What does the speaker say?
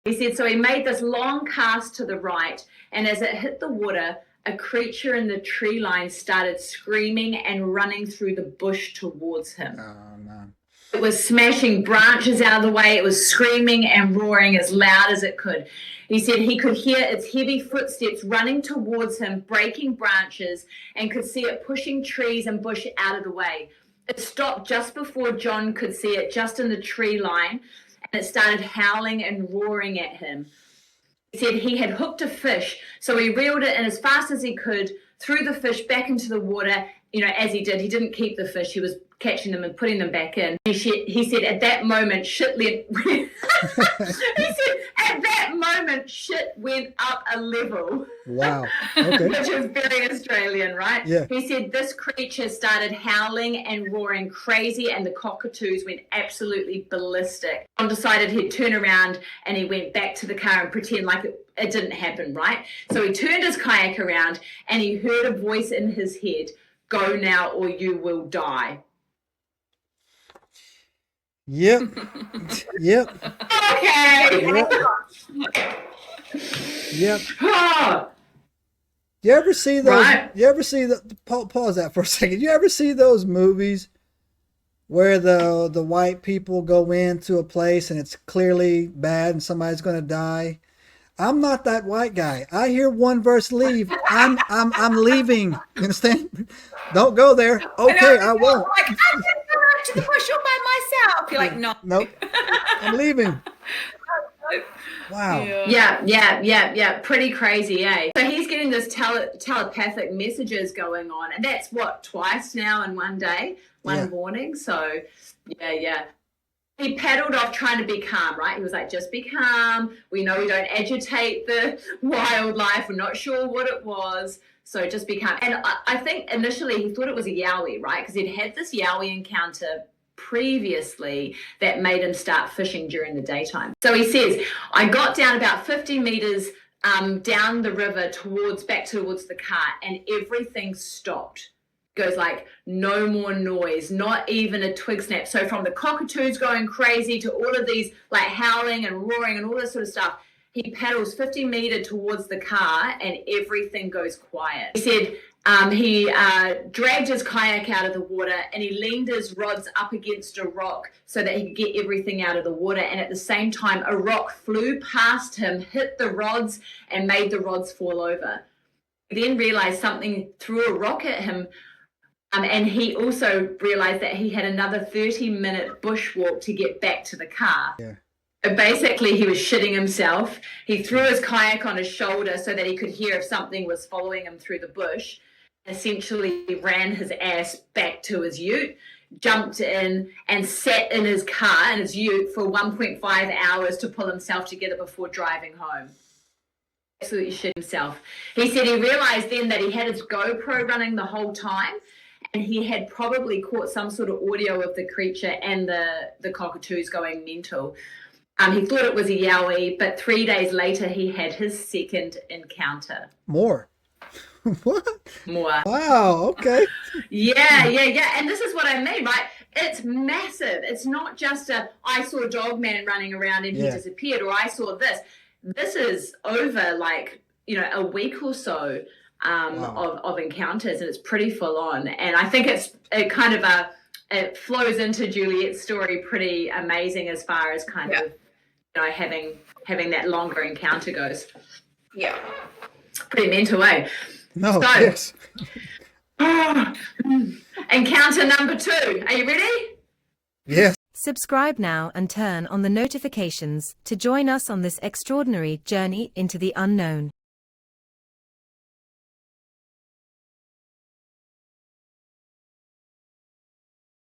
He said, so he made this long cast to the right, and as it hit the water, a creature in the tree line started screaming and running through the bush towards him. Oh, no. It was smashing branches out of the way. It was screaming and roaring as loud as it could. He said he could hear its heavy footsteps running towards him, breaking branches, and could see it pushing trees and bush out of the way. It stopped just before John could see it, just in the tree line, and it started howling and roaring at him. He said he had hooked a fish, so he reeled it in as fast as he could, threw the fish back into the water. As he did, he didn't keep the fish. He was catching them and putting them back in. He said at that moment, shit went up a level. Wow. Okay. Which is very Australian, right? Yeah. He said this creature started howling and roaring crazy, and the cockatoos went absolutely ballistic. John decided he'd turn around, and he went back to the car and pretend like it didn't happen, right? So he turned his kayak around, and he heard a voice in his head, "Go now or you will die." Yep. Yep. Okay. Yep. Oh, You ever see those? Right. You ever see pause that for a second. You ever see those movies where the white people go into a place and it's clearly bad and somebody's going to die? I'm not that white guy. I hear one verse leave. I'm leaving. You understand? Don't go there. Okay, I won't. Like, I can go out to the bush all by myself. You're like, no. Nope. I'm leaving. Wow. Yeah. Pretty crazy, eh? So he's getting this telepathic messages going on, and that's what, twice now in one day, one morning. So, yeah. He paddled off trying to be calm, right? He was like, just be calm. We know we don't agitate the wildlife. We're not sure what it was. So just be calm. And I think initially he thought it was a yowie, right? Because he'd had this yowie encounter previously that made him start fishing during the daytime. So he says, I got down about 50 meters down the river back towards the car, and everything stopped. Goes like, no more noise, not even a twig snap. So from the cockatoos going crazy to all of these like howling and roaring and all this sort of stuff, he paddles 50 meters towards the car and everything goes quiet. He said he dragged his kayak out of the water and he leaned his rods up against a rock so that he could get everything out of the water. And at the same time, a rock flew past him, hit the rods and made the rods fall over. He then realized something threw a rock at him. And he also realized that he had another 30-minute bushwalk to get back to the car. Yeah. Basically, he was shitting himself. He threw his kayak on his shoulder so that he could hear if something was following him through the bush. Essentially, he ran his ass back to his ute, jumped in, and sat in his car, in his ute, for 1.5 hours to pull himself together before driving home. Absolutely shit himself. He said he realized then that he had his GoPro running the whole time, and he had probably caught some sort of audio of the creature and the cockatoos going mental. He thought it was a yowie, but 3 days later he had his second encounter. More. What? More. Wow. Okay. Yeah. And this is what I mean, right? It's massive. It's not just I saw a dog man running around and he disappeared, or I saw this. This is over a week or so. Of encounters, and it's pretty full on. And I think it flows into Juliet's story pretty amazing as far as kind of having that longer encounter goes. Yeah. Pretty mental, eh? No. So, Yes. Encounter number 2. Are you ready? Yes. Subscribe now and turn on the notifications to join us on this extraordinary journey into the unknown.